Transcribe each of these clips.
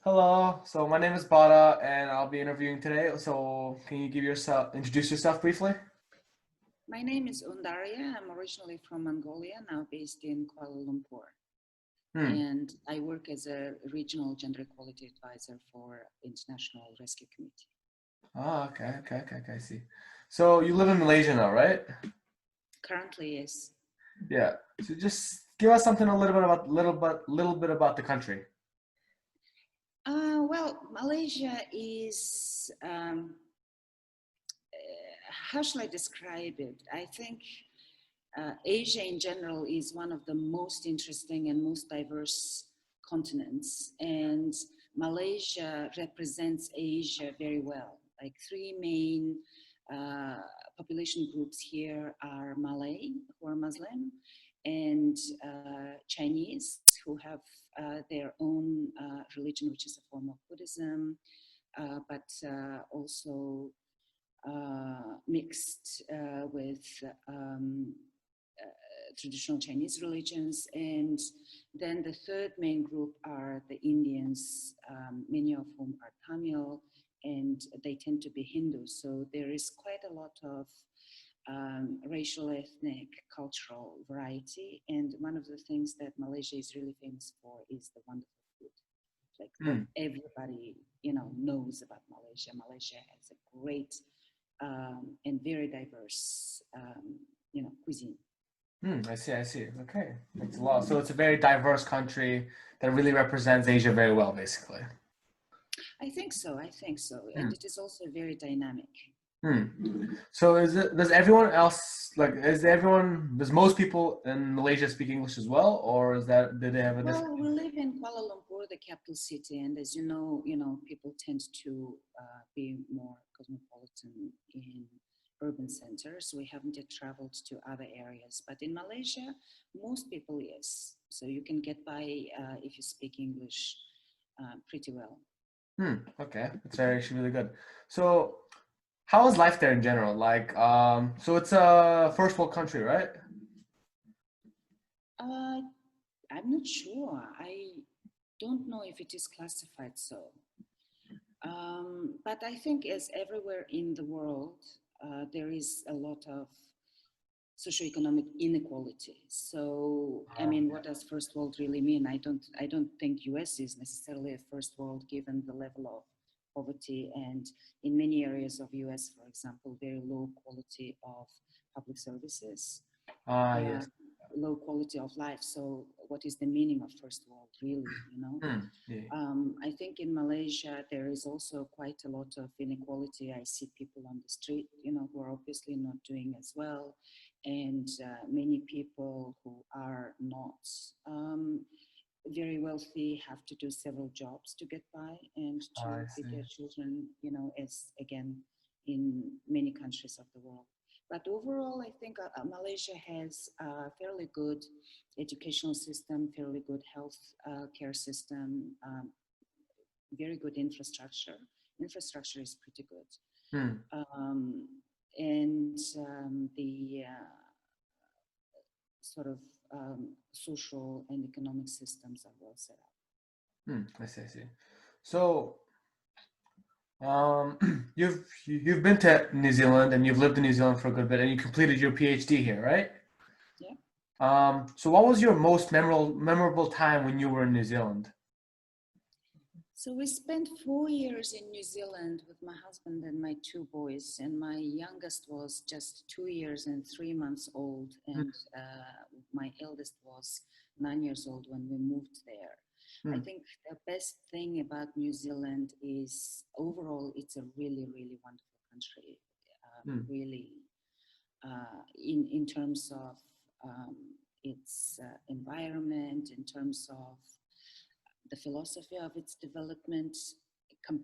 Hello. So my name is Bada, and I'll be interviewing today. So can you introduce yourself briefly? My name is Undarya. I'm originally from Mongolia, now based in Kuala Lumpur. Hmm. And I work as a regional gender equality advisor for International Rescue Committee. Okay. I see. So you live in Malaysia now, right? Currently, yes. Yeah. So just give us something a little bit about the country. Well, Malaysia is, how shall I describe it? I think Asia in general is one of the most interesting and most diverse continents. And Malaysia represents Asia very well. Like three main uh, population groups here are Malay, who are Muslim, and Chinese, who have their own religion, which is a form of Buddhism, but also mixed with traditional Chinese religions. And then the third main group are the Indians, many of whom are Tamil, and they tend to be Hindu. So there is quite a lot of racial, ethnic, cultural variety. And one of the things that Malaysia is really famous for is the wonderful food. Like that Hmm. everybody, knows about Malaysia. Malaysia has a great and very diverse, cuisine. I see. Okay. Thanks a lot. So it's a very diverse country that really represents Asia very well, basically. I think so. And Hmm. it is also very dynamic. Hmm. So does everyone else does most people in Malaysia speak English as well, or do they have a different? Well, we live in Kuala Lumpur, the capital city, and as you know, people tend to be more cosmopolitan in urban centers. We haven't yet traveled to other areas, but in Malaysia, most people, yes. So you can get by if you speak English pretty well. Okay, that's actually really good. So, how is life there in general? So it's a first world country, right? Uh, I'm not sure. I don't know if it is classified so. But I think, as everywhere in the world, there is a lot of socioeconomic inequality. So, I mean, what does first world really mean? I don't think US is necessarily a first world given the level of poverty, and in many areas of US, for example, very low quality of public services, uh, Yes. low quality of life. So, what is the meaning of first world really? Yeah. I think in Malaysia there is also quite a lot of inequality. I see people on the street, who are obviously not doing as well, and many people who are not very wealthy have to do several jobs to get by and to I feed see. their children, as again in many countries of the world. But overall, I think Malaysia has a fairly good educational system, fairly good health care system, very good infrastructure. Infrastructure is pretty good. Hmm. Um, and the sort of social and economic systems are well set up. I see. So, you've been to New Zealand and you've lived in New Zealand for a good bit, and you completed your PhD here, right? Yeah. So what was your most memorable time when you were in New Zealand? So we spent 4 years in New Zealand with my husband and my two boys, and my youngest was just 2 years and 3 months old, and my eldest was 9 years old when we moved there. I Hmm. think the best thing about New Zealand is overall it's a really, really wonderful country. Hmm. Really, in terms of um, its environment, in terms of the philosophy of its development.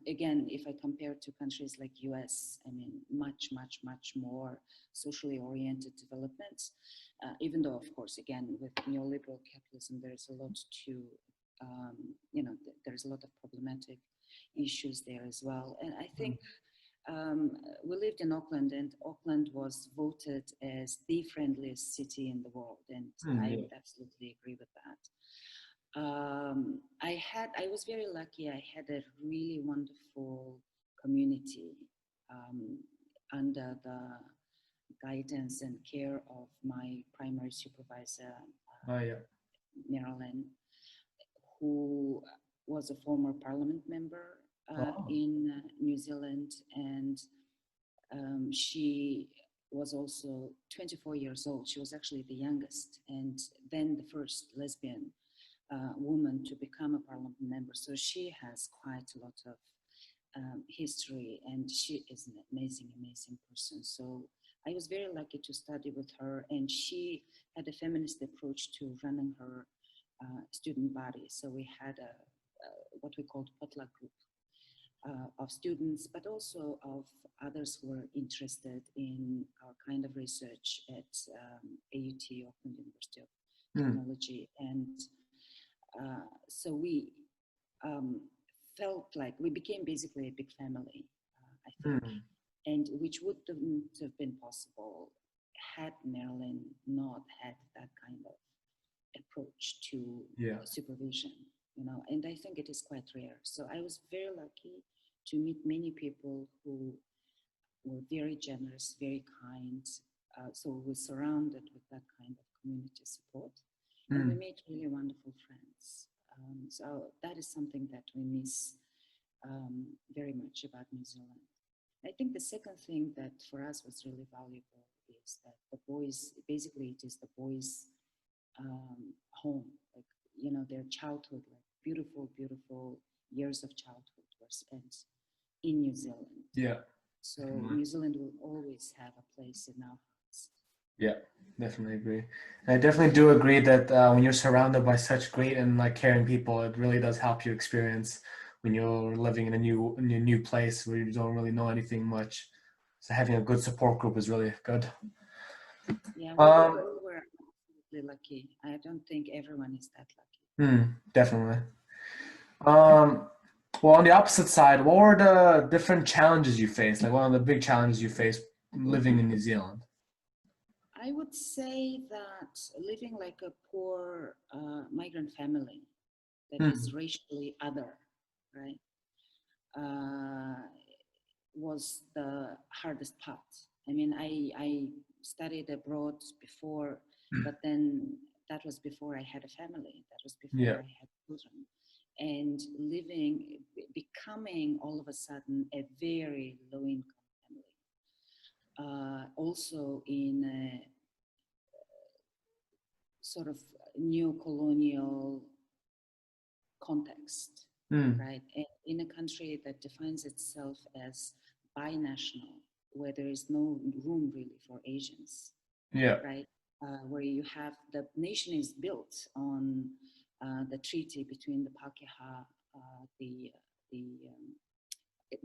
Again, if I compare to countries like US, I mean, much more socially oriented developments. Even though, of course, again, with neoliberal capitalism, there's a lot to, there's a lot of problematic issues there as well. And I Hmm. think we lived in Auckland, and Auckland was voted as the friendliest city in the world, and I Yeah. would absolutely agree with that. I was very lucky. I had a really wonderful community um, under the guidance and care of my primary supervisor, Oh yeah. Marilyn, who was a former parliament member Oh. in New Zealand, and she was also 24 years old. She was actually the youngest, and then the first lesbian woman to become a parliament member. So she has quite a lot of history, and she is an amazing, amazing person. So I was very lucky to study with her, and she had a feminist approach to running her student body. So we had a what we called potluck group of students, but also of others who were interested in our kind of research at AUT, Auckland University of Technology. And so we felt like we became basically a big family, I think, and which wouldn't have been possible had Marilyn not had that kind of approach to supervision, you know, and I think it is quite rare. So I was very lucky to meet many people who were very generous, very kind. So we were surrounded with that kind of community support, and we made really wonderful friends. So that is something that we miss very much about New Zealand. I think the second thing that for us was really valuable is that the boys, basically it is the boys' home, like, you know, their childhood, like beautiful, beautiful years of childhood were spent in New Zealand. Yeah. So New Zealand will always have a place in our hearts. Yeah, definitely agree. And I definitely do agree that when you're surrounded by such great and like caring people, it really does help you experience when you're living in a new place where you don't really know anything much. So having a good support group is really good. Yeah, we were absolutely lucky. I don't think everyone is that lucky. Definitely. Well, on the opposite side, what were the different challenges you faced? Like one of the big challenges you faced living in New Zealand? I would say that living like a poor migrant family that is racially other, right, was the hardest part. I mean, I studied abroad before, but then that was before I had a family. That was before I had children. And becoming all of a sudden a very low income family. Also in a sort of neo-colonial context, right? In a country that defines itself as binational, where there is no room really for Asians, right? Where you have the nation is built on the treaty between the Pakeha, the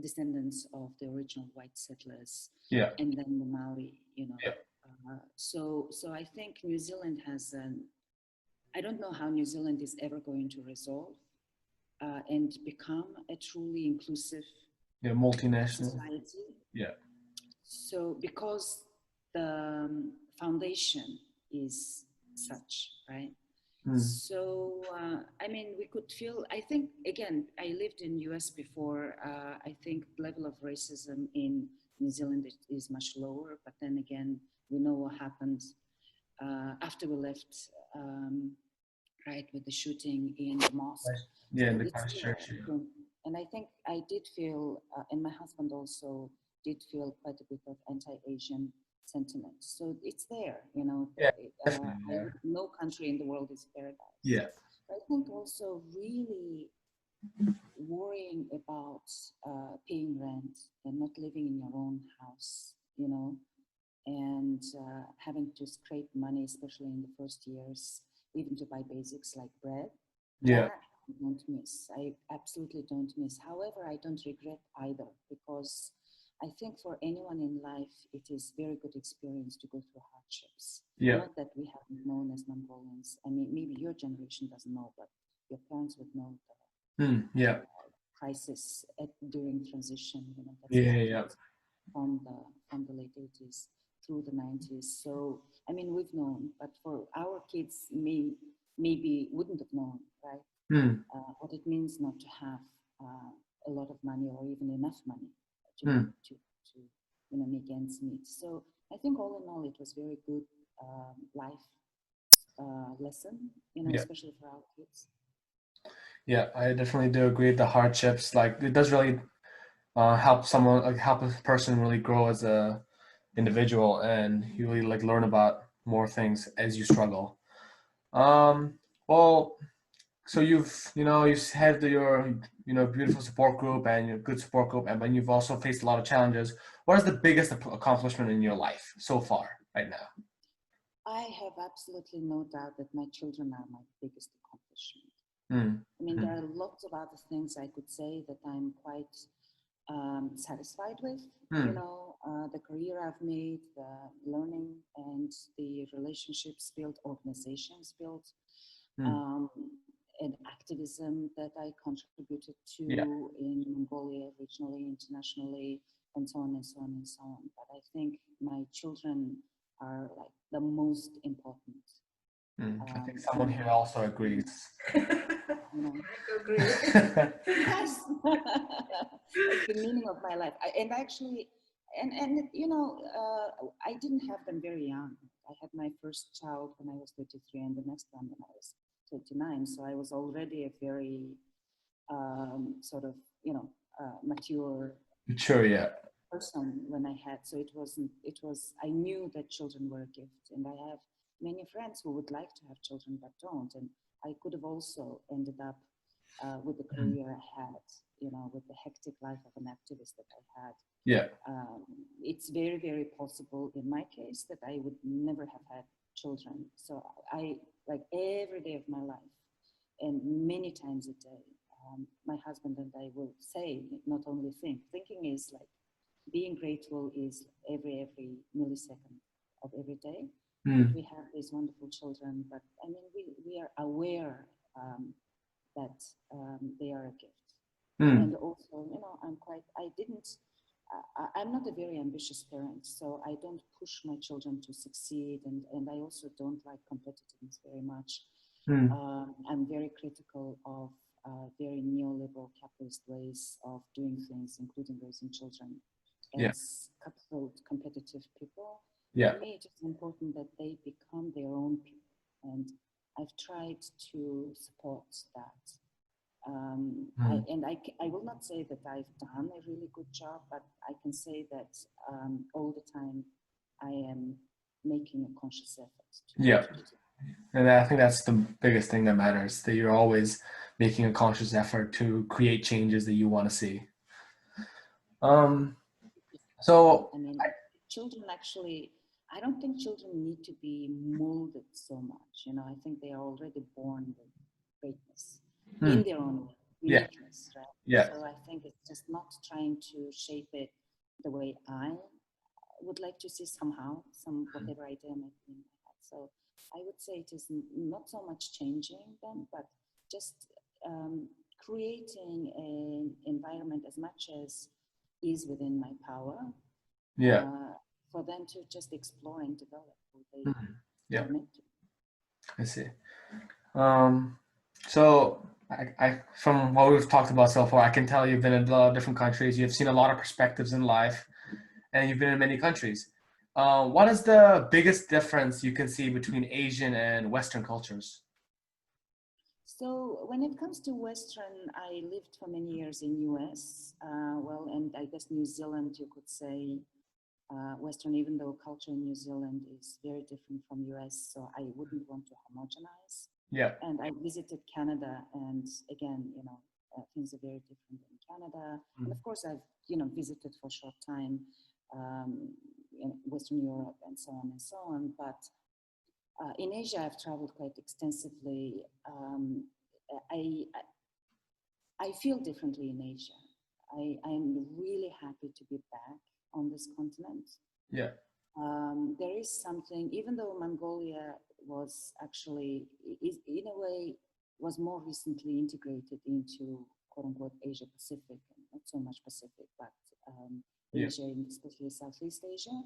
descendants of the original white settlers, and then the Maori, you know. So I think New Zealand has I don't know how New Zealand is ever going to resolve and become a truly inclusive multinational society. So because the foundation is such, right? So, I mean, we could feel, I think, again, I lived in US before. I think the level of racism in New Zealand is much lower, but then again, we know what happened after we left, right, with the shooting in the mosque. Yeah, So in the it's Christchurch. and I think I did feel, and my husband also did feel quite a bit of anti-Asian sentiment. So it's there, you know. No country in the world is paradise. I think also really worrying about paying rent and not living in your own house, you know, and having to scrape money, especially in the first years, even to buy basics like bread. That I don't miss. I absolutely don't miss. However, I don't regret either, because I think for anyone in life, it is very good experience to go through hardships. Not that we haven't known as Mongolians. I mean, maybe your generation doesn't know, but your parents would know the crisis during transition. You know, that's from the late 80s through the 90s. So, I mean, we've known, but for our kids, maybe wouldn't have known, right? Mm, What it means not to have a lot of money or even enough money to mm. to make ends meet. So I think all in all, it was very good life lesson, Yeah, especially for our kids. yeah, I definitely do agree. The hardships, like it does really help someone, like help a person really grow as a individual, and you really like learn about more things as you struggle. Um, well, so you've had your beautiful support group and your good support group, and but you've also faced a lot of challenges. What is the biggest accomplishment in your life so far, right now? I have absolutely no doubt that my children are my biggest accomplishment. Mm, I mean, there mm, are lots of other things I could say that I'm quite satisfied with. mm, The career I've made, the learning and the relationships built, organizations built, mm. um, and activism that I contributed Yeah, to in Mongolia, regionally, internationally, and so on and so on and so on. But I think my children are like the most important. I think someone In, here also in, agrees. you know, I agree. yes, it's the meaning of my life. And actually, I didn't have them very young. I had my first child when I was 33, and the next one when I was 39. So I was already a very sort of, mature Sure, yeah. person when I had. So it wasn't. It was. I knew that children were a gift, and I have many friends who would like to have children but don't. And I could have also ended up with the Mm. career I had, with the hectic life of an activist that I had. Yeah. It's very, very possible in my case that I would never have had children. So I, like every day of my life and many times a day, my husband and I will say, not only think, thinking is like being grateful is every millisecond of every day that Mm, we have these wonderful children. But I mean, we are aware that they are a gift. And mm. also, I didn't, I'm not a very ambitious parent, so I don't push my children to succeed. And I also don't like competitiveness very much. Mm. I'm very critical of very neoliberal capitalist ways of doing things, including raising children Yeah. as cutthroat competitive people. Yeah. For me, it is important that they become their own people. And I've tried to support that. Mm. I will not say that I've done a really good job, but I can say that all the time I am making a conscious effort Yeah. to do that. And I think that's the biggest thing that matters, that you're always making a conscious effort to create changes that you want to see. Um, so I mean, children actually, I don't think children need to be molded so much. I think they are already born with greatness hmm, in their own way, yeah, uniqueness, right? yeah, So I think it's just not trying to shape it the way I would like to see somehow, whatever idea might be in my head. So I would say it is not so much changing them, but just creating an environment as much as is within my power yeah, for them to just explore and develop who they mhm, yeah, are meant to. I see. Um, so from what we've talked about so far, I can tell you've been in a lot of different countries. You've seen a lot of perspectives in life, and you've been in many countries. What is the biggest difference you can see between Asian and Western cultures? So when it comes to Western, I lived for many years in US, and I guess New Zealand, you could say Western, even though culture in New Zealand is very different from US, so I wouldn't want to homogenize. Yeah. And I visited Canada, and again, things are very different in Canada. And Mm. of course, I've visited for a short time in Western Europe and so on and so on. But in Asia, I've traveled quite extensively. I, I feel differently in Asia. I'm really happy to be back on this continent. Yeah. There is something, even though Mongolia was actually, in a way, was more recently integrated into quote unquote Asia Pacific, not so much Pacific, but Yeah. Asia, and especially Southeast Asia.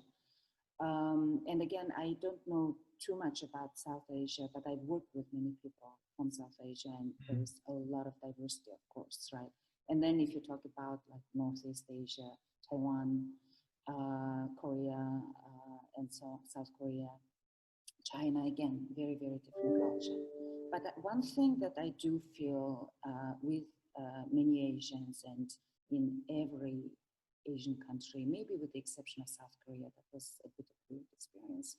And again, I don't know too much about South Asia, but I've worked with many people from South Asia, and there is a lot of diversity, of course, right? And then if you talk about like Northeast Asia, Taiwan, Korea, and so South Korea, China, again, very, very different culture. But one thing that I do feel with many Asians and in every Asian country, maybe with the exception of South Korea, that was a bit of a weird experience.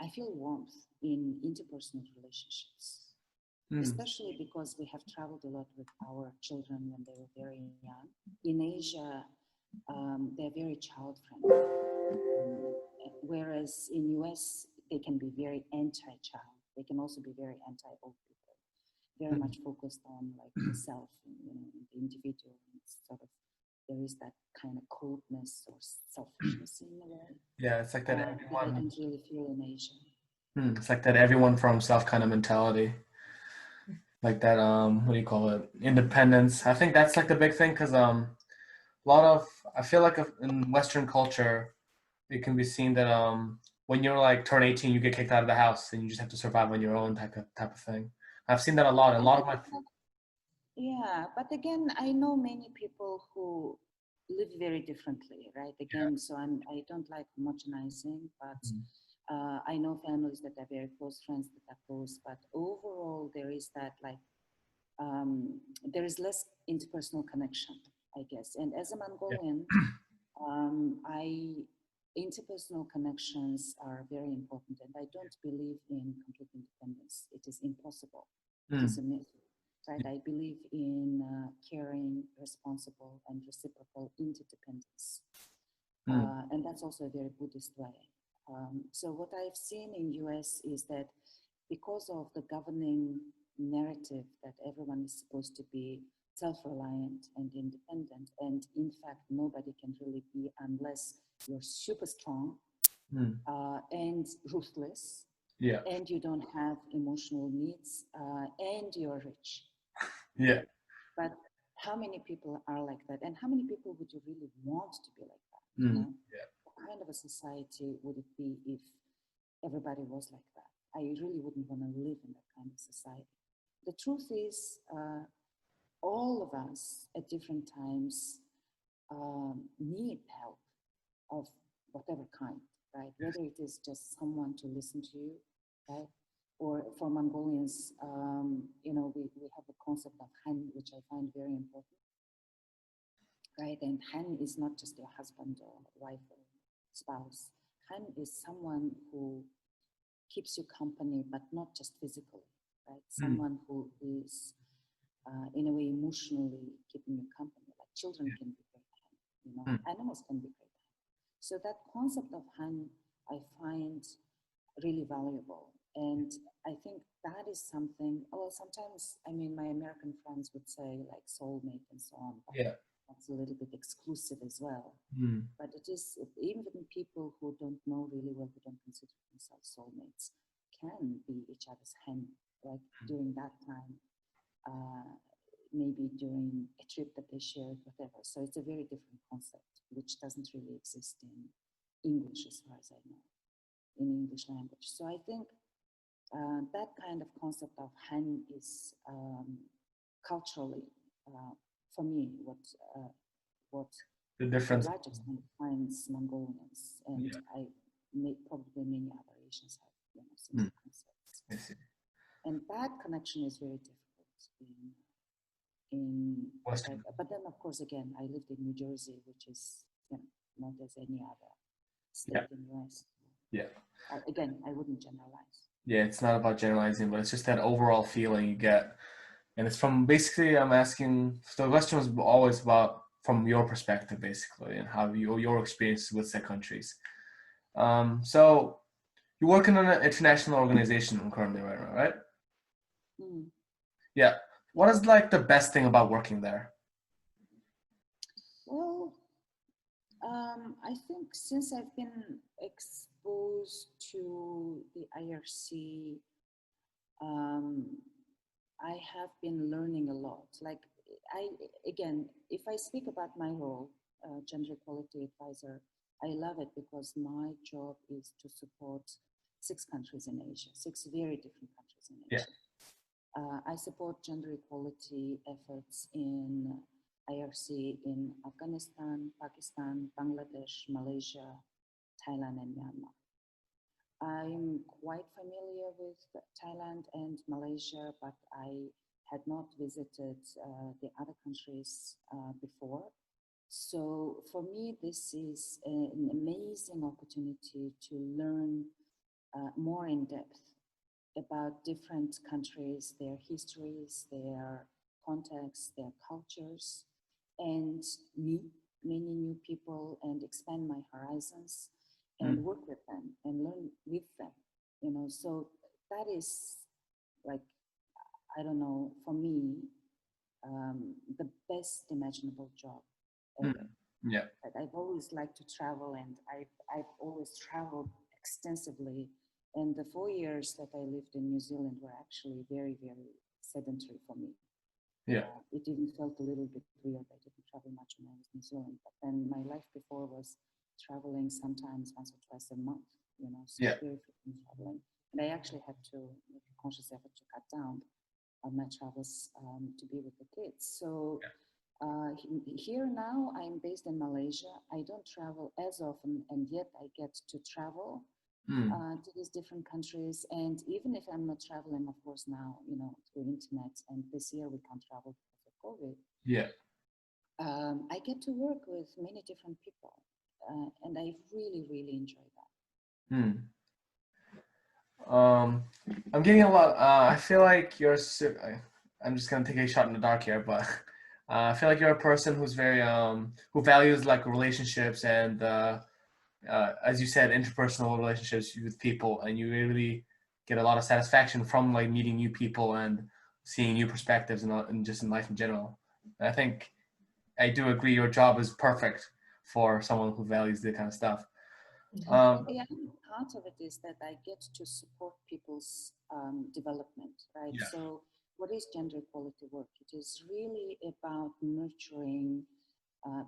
I feel warmth in interpersonal relationships, especially because we have traveled a lot with our children when they were very young. In Asia, they're very child friendly, whereas in US, they can be very anti-child. They can also be very anti-old people, very much focused on like the self, and, you know, the individual, and sort of there is that kind of coldness or selfishness in the world. Yeah, it's like that That I everyone. don't really feel in Asia. It's like that everyone for himself kind of mentality. Like that, what do you call it? Independence. I think that's like the big thing because a lot of I feel like in Western culture, it can be seen that when you're like turn 18, you get kicked out of the house and you just have to survive on your own type of thing. I've seen that a lot. A lot of my Yeah, but again, I know many people who live very differently, right? Again, so I don't like homogenizing, but I know families that are very close, friends that are close, but overall there is that like there is less interpersonal connection, I guess. And as a Mongolian, I interpersonal connections are very important, and I don't believe in complete independence. It is impossible. It is a myth. Right? I believe in caring, responsible, and reciprocal interdependence. And that's also a very Buddhist way. So what I've seen in US is that because of the governing narrative that everyone is supposed to be self-reliant and independent, and in fact, nobody can really be unless you're super strong and ruthless, and you don't have emotional needs, and you're rich. Yeah. But how many people are like that? And how many people would you really want to be like that? You know? What kind of a society would it be if everybody was like that? I really wouldn't want to live in that kind of society. The truth is, all of us at different times need help of whatever kind, right? Whether it is just someone to listen to you, right? Or for Mongolians, you know, we have the concept of Han, which I find very important, right? And Han is not just your husband or wife or spouse. Han is someone who keeps you company, but not just physically, right? Someone who is, in a way, emotionally keeping you company. Like children can be great Han, you know, animals can be great Han. So that concept of Han, I find really valuable. And I think that is something, well, sometimes, I mean, my American friends would say like soulmate and so on. But that's a little bit exclusive as well. But it is, even people who don't know really well, who don't consider themselves soulmates, can be each other's hand, like during that time, maybe during a trip that they shared, whatever. So it's a very different concept, which doesn't really exist in English as far as I know, in English language. So I think that kind of concept of Han is culturally, for me, what The difference. to a large extent defines Mongolians, and I probably many other Asians have, you know, similar concepts. I see. And that connection is very difficult in Western. but then of course again I lived in New Jersey, which is, you know, not as any other state in the US. Again, I wouldn't generalize. Yeah, it's not about generalizing, but it's just that overall feeling you get. And it's from basically, I'm asking, so the question was always about from your perspective, basically, and how your experience with said countries. So you're working on an international organization currently right now, right? Yeah. What is like the best thing about working there? Well, I think since I've been exposed to the IRC, I have been learning a lot. Like again, if I speak about my role, gender equality advisor, I love it because my job is to support 6 countries in Asia, 6 very different countries in Yeah. Asia. I support gender equality efforts in IRC in Afghanistan, Pakistan, Bangladesh, Malaysia, Thailand, and Myanmar. I'm quite familiar with Thailand and Malaysia, but I had not visited the other countries before. So for me, this is an amazing opportunity to learn more in depth about different countries, their histories, their contexts, their cultures, and meet many new people and expand my horizons and Mm. work with them and learn with them, you know. So that is like, I don't know, for me, the best imaginable job Mm. ever. Yeah. But I've always liked to travel, and I've always traveled extensively. And the 4 years that I lived in New Zealand were actually very, very sedentary for me. Yeah. It even felt a little bit weird. I didn't travel much when I was in New Zealand. But then my life before was traveling sometimes once or twice a month, you know, so Yeah. very frequent traveling. And I actually had to make a conscious effort to cut down on my travels to be with the kids. So here now, I'm based in Malaysia. I don't travel as often, and yet I get to travel Mm. to these different countries. And even if I'm not traveling, of course, now, you know, through internet, and this year we can't travel because of COVID, Yeah. I get to work with many different people. And I really, really enjoy that. Mm. Um, I'm getting a lot. I feel like I'm just gonna take a shot in the dark here, but I feel like you're a person who's very who values like relationships and as you said, interpersonal relationships with people, and you really get a lot of satisfaction from like meeting new people and seeing new perspectives and just in life in general. And I think I do agree your job is perfect for someone who values that kind of stuff. Yeah, part of it is that I get to support people's development, right? Yeah. So, what is gender equality work? It is really about nurturing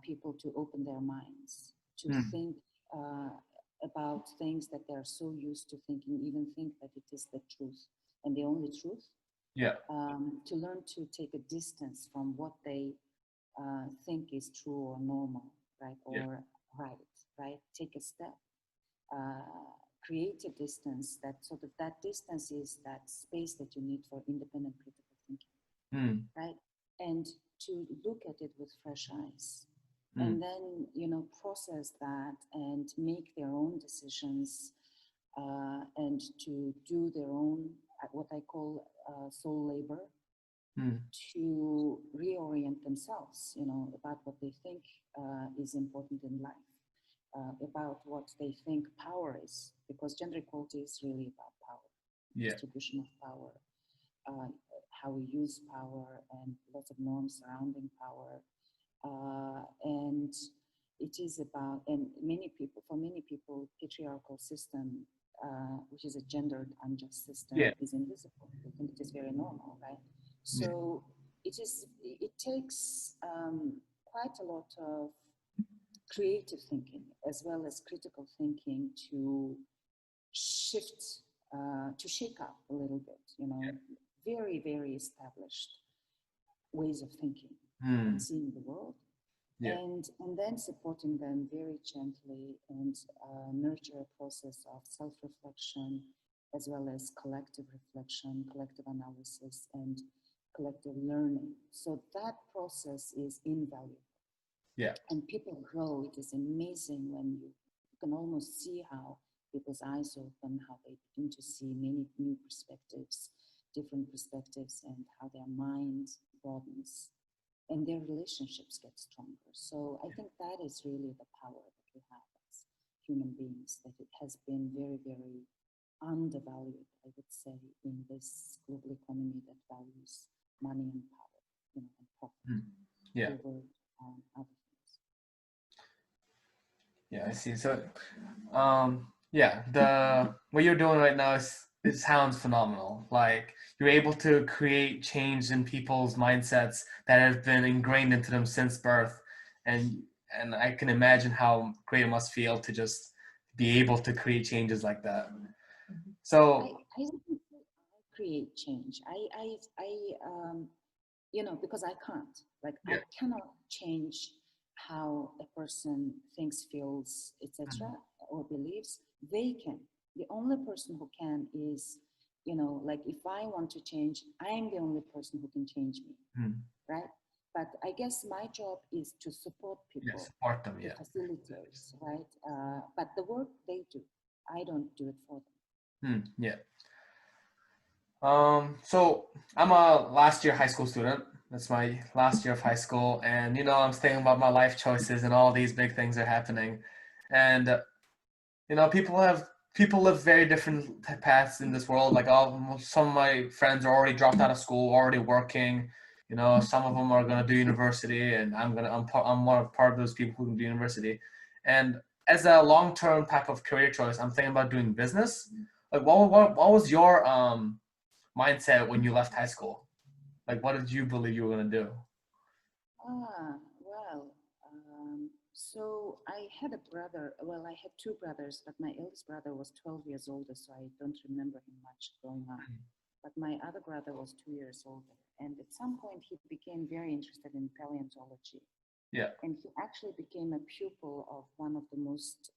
people to open their minds, to Mm. think uh, about things that they're so used to thinking, even think that it is the truth and the only truth, Yeah. to learn to take a distance from what they think is true or normal, right? Yeah. Or right? Take a step, create a distance, that sort of that distance is that space that you need for independent critical thinking, Mm. right? And to look at it with fresh eyes, Mm. and then, you know, process that and make their own decisions, and to do their own what I call soul labor, Mm. to reorient themselves, you know, about what they think is important in life, about what they think power is, because gender equality is really about power, Yeah. distribution of power, uh, how we use power, and lots of norms surrounding power. And it is about, and for many people, patriarchal system, which is a gendered unjust system, Yeah. is invisible. They think it is very normal, right? Yeah. So it takes quite a lot of creative thinking as well as critical thinking to shift, to shake up a little bit, you know, very, very established ways of thinking and Mm. seeing the world, Yeah. and then supporting them very gently and nurture a process of self-reflection as well as collective reflection, collective analysis, and collective learning. So that process is invaluable. Yeah. And people grow. It is amazing when you can almost see how people's eyes open, how they begin to see many new perspectives, different perspectives, and how their mind broadens and their relationships get stronger. So I think that is really the power that we have as human beings, that it has been very, very undervalued, I would say, in this global economy that values money and power, you know, and profit Mm. Yeah. over other things. Yeah. I see. So, yeah, the what you're doing right now is it sounds phenomenal. Like you're able to create change in people's mindsets that have been ingrained into them since birth, and and I can imagine how great it must feel to just be able to create changes like that. So I wouldn't say I create change. You know, because I can't. Like, I yeah, cannot change how a person thinks, feels, etc., or believes. They can. The only person who can is, you know, like if I want to change, I am the only person who can change me, mm, right? But I guess my job is to support yeah, people, support them. to Yeah. facilitate, right? But the work they do, I don't do it for them. Yeah. So I'm a last year high school student. That's my last year of high school, and I'm thinking about my life choices, and all these big things are happening, and people live very different paths in this world. Like some of my friends are already dropped out of school, already working. Some of them are gonna do university, and I'm part of those people who can do university. And as a long-term type of career choice, I'm thinking about doing business. Like, what was your mindset when you left high school? Like, what did you believe you were gonna do? Well, so I had a brother. Well, I had two brothers, but my eldest brother was 12 years older, so I don't remember him much growing up. But my other brother was 2 years older. And at some point, he became very interested in paleontology. Yeah, And he actually became a pupil of one of the most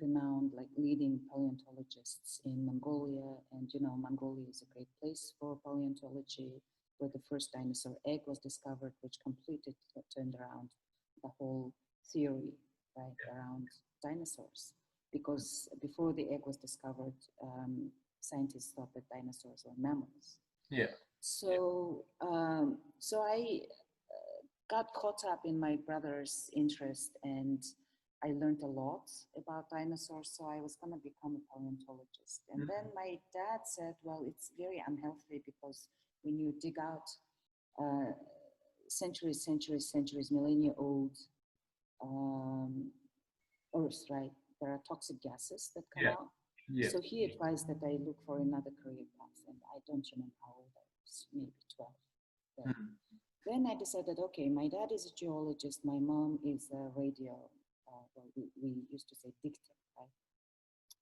renowned, like leading paleontologists in Mongolia. And, you know, Mongolia is a great place for paleontology, where the first dinosaur egg was discovered, which completely turned around the whole theory, right, around dinosaurs. Because before the egg was discovered, scientists thought that dinosaurs were mammals. yeah, So I got caught up in my brother's interest, and I learned a lot about dinosaurs. So I was going to become a paleontologist. And then my dad said, well, it's very unhealthy because when you dig out uh, centuries, millennia old um, Earth, right, there are toxic gases that come yeah, out. yeah, So he advised that I look for another career path. And I don't remember how old I was, maybe 12 then. mm, Then I decided, okay, my dad is a geologist, my mom is a radio, well, we used to say dictator, right?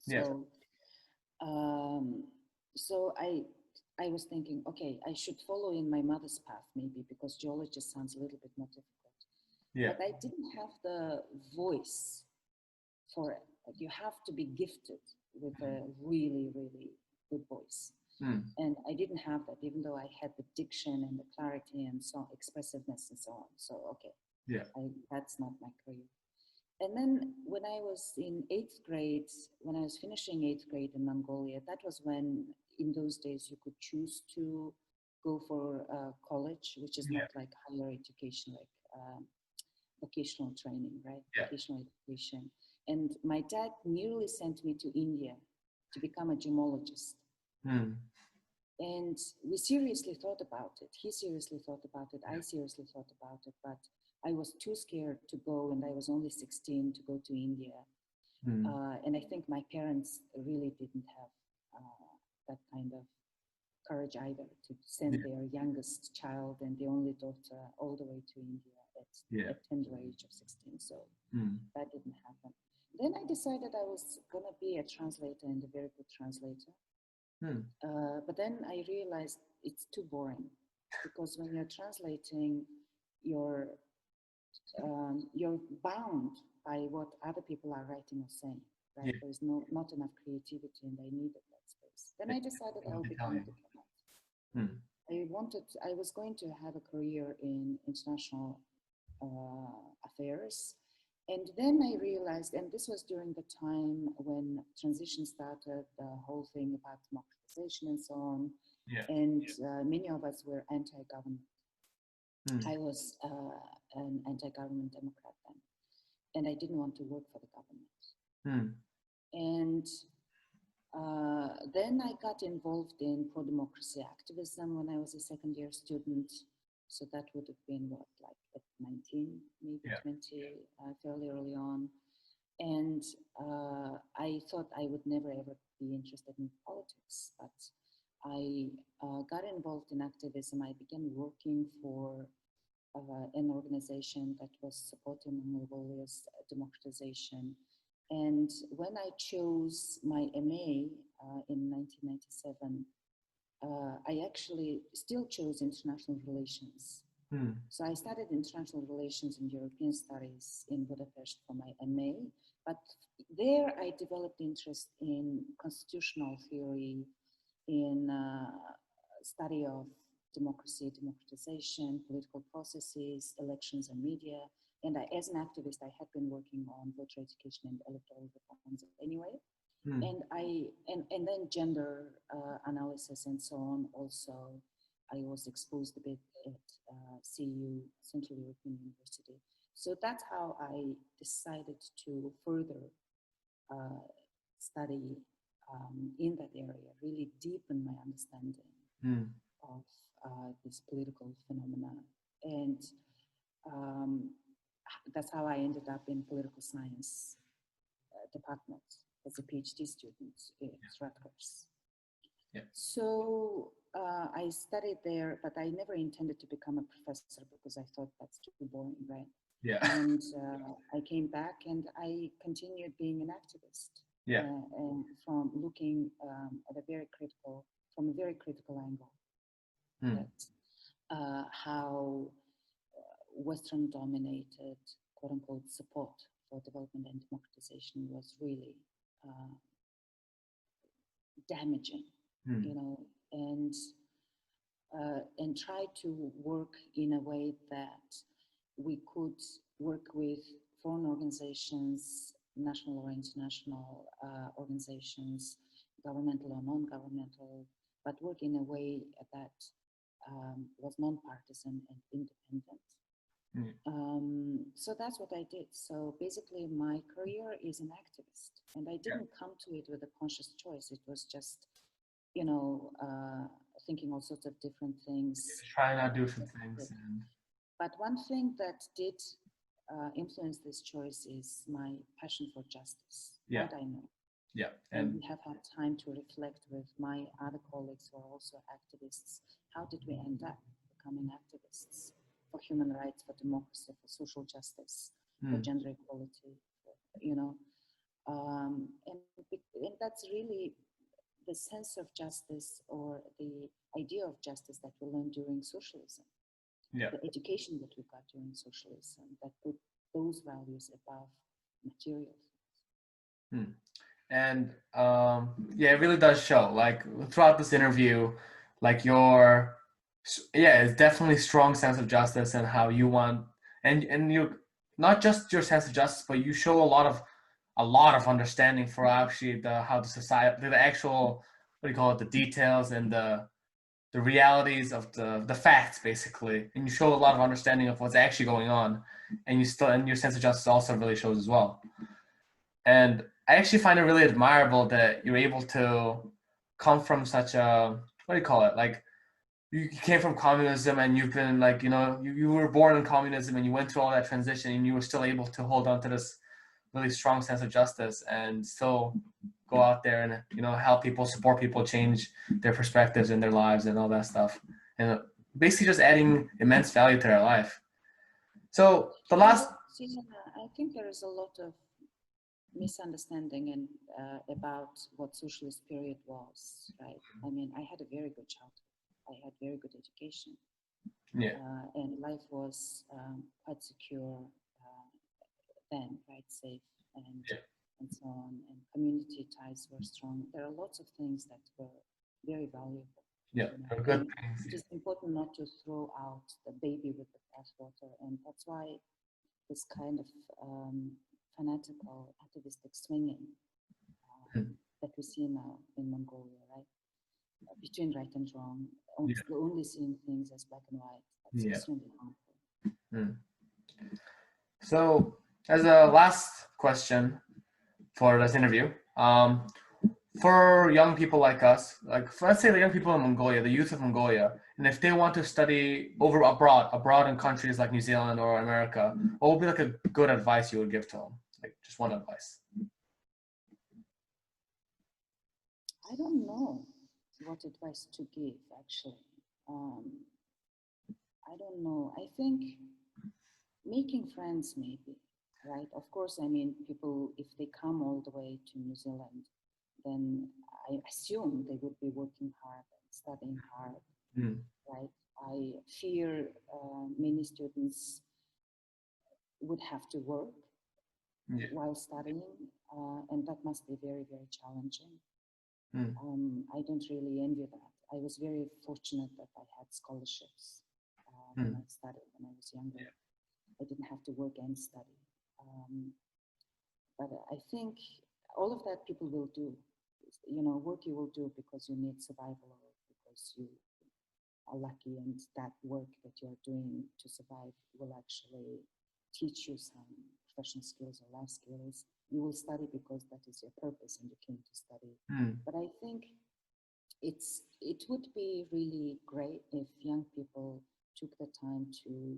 yeah, So, um, so I was thinking, okay, I should follow in my mother's path maybe because geologist sounds a little bit more difficult. yeah, But I didn't have the voice for it. Like you have to be gifted with a really, really good voice. mm, And I didn't have that, even though I had the diction and the clarity and so expressiveness and so on. So, okay, yeah, that's not my career. And then when I was in eighth grade, when I was finishing eighth grade in Mongolia, that was when, in those days, you could choose to go for college, which is yeah, not like higher education, like vocational training, right? yeah, Vocational education. And my dad nearly sent me to India to become a gemologist. mm, And we seriously thought about it. He seriously thought about it. I seriously thought about it. But I was too scared to go, and I was only 16 to go to India. mm, And I think my parents really didn't have that kind of courage either to yeah, send their youngest child and the only daughter all the way to India yeah, at tender age of 16. So mm, that didn't happen. Then I decided I was going to be a translator and a very good translator. mm, But then I realized it's too boring because when you're translating, you're you're bound by what other people are writing or saying. Right? yeah. There's not enough creativity, and I needed that space. Then I decided I'll become a Italian. diplomat. Mm, I was going to have a career in international affairs. And then I realized, and this was during the time when transition started, the whole thing about democratization and so on. yeah, And many of us were anti-government. mm, I was an anti-government Democrat then, and I didn't want to work for the government. mm, And then I got involved in pro-democracy activism when I was a second year student. So that would have been what, like at 19, maybe yeah, 20, fairly early on. And I thought I would never ever be interested in politics, but I got involved in activism. I began working for an organization that was supporting Mongolia's democratization. And when I chose my MA in 1997, I actually still chose international relations. So I studied international relations and European studies in Budapest for my MA, but there I developed interest in constitutional theory, in study of democracy, democratization, political processes, elections and media. And as an activist, I had been working on voter education and electoral reforms anyway. And then gender analysis and so on. Also, I was exposed a bit at CEU, Central European University. So that's how I decided to further study in that area, really deepen my understanding of this political phenomena. And that's how I ended up in political science department as a PhD student at Rutgers. Yeah. So I studied there, but I never intended to become a professor because I thought that's too boring, right? Yeah. And I came back and I continued being an activist. Yeah. And from looking at a very critical angle at how Western-dominated, quote-unquote, support for development and democratization was really damaging, you know, and try to work in a way that we could work with foreign organizations, national or international organizations, governmental or non-governmental, but work in a way that was non-partisan and independent. So that's what I did. So basically my career is an activist, and I didn't come to it with a conscious choice. It was just, you know, thinking all sorts of different things. Trying out different things. But one thing that did influence this choice is my passion for justice. Yeah. What I know. Yeah. And we have had time to reflect with my other colleagues who are also activists. How did we end up becoming activists for human rights, for democracy, for social justice, for gender equality, you know? And that's really the sense of justice, or the idea of justice that we learned during socialism. Yeah. The education that we got during socialism that put those values above material things. And yeah, it really does show, like throughout this interview, like it's definitely strong sense of justice and how you want, and you, not just your sense of justice, but you show a lot of understanding for actually how the society, the actual, what do you call it, the details and the realities of the facts, basically, and you show a lot of understanding of what's actually going on, and your sense of justice also really shows as well. And I actually find it really admirable that you're able to come from such a, what do you call it, like you came from communism, and you've been like, you know, you were born in communism and you went through all that transition, and you were still able to hold on to this really strong sense of justice and still go out there and, you know, help people, support people, change their perspectives in their lives and all that stuff, and basically just adding immense value to their life. So the last, I think there is a lot of misunderstanding and about what socialist period was, right? I mean, I had a very good childhood. I had very good education. And life was quite secure then, right? Safe and so on. And community ties were strong. There are lots of things that were very valuable. Yeah, you know? good things. It is important not to throw out the baby with the bathwater, and that's why this kind of fanatical activistic swinging that we see now in Mongolia, right? Between right and wrong, only seeing things as black and white. That's extremely harmful. So, as a last question for this interview, for young people like us, like let's say the young people in Mongolia, the youth of Mongolia, and if they want to study abroad in countries like New Zealand or America, what would be like a good advice you would give to them? Like just one advice. I don't know what advice to give, actually. I don't know. I think making friends, maybe, right? Of course, I mean, people, if they come all the way to New Zealand, then I assume they would be working hard and studying hard, Mm. right? I fear many students would have to work Yeah. while studying, and that must be very, very challenging. Mm. I don't really envy that. I was very fortunate that I had scholarships when I studied, when I was younger. I didn't have to work and study. But I think all of that people will do. You know, work you will do because you need survival or because you are lucky, and that work that you're doing to survive will actually teach you some professional skills or life skills. You will study because that is your purpose and you came to study. Mm. But I think it would be really great if young people took the time to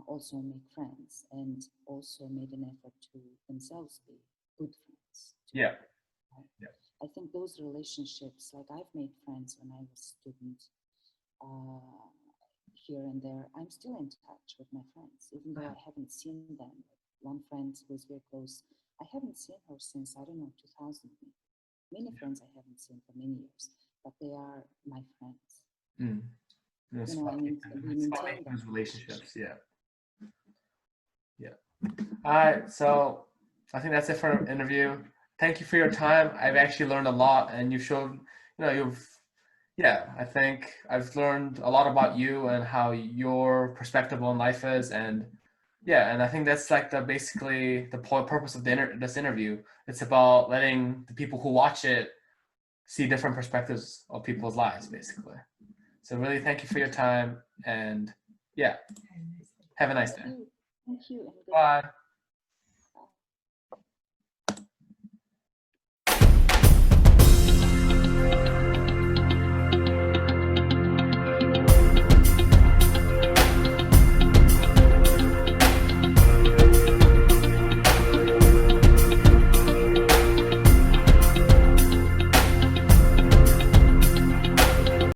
also make friends and also made an effort to themselves be good friends. Yeah. Right? Yeah. I think those relationships, like I've made friends when I was a student here and there. I'm still in touch with my friends, even though I haven't seen them. One friend who is very close, I haven't seen her since, I don't know, 2000 maybe. Many friends I haven't seen for many years, but they are my friends. Mm. You know, I mean, we It's about maintain making that those relationships. Yeah. Yeah. All right. So I think that's it for our interview. Thank you for your time. I've actually learned a lot, and you showed, I think I've learned a lot about you and how your perspective on life is. And and I think that's like basically the purpose of this interview. It's about letting the people who watch it see different perspectives of people's lives, basically. So really thank you for your time, and have a nice day. Thank you. And good luck. Bye.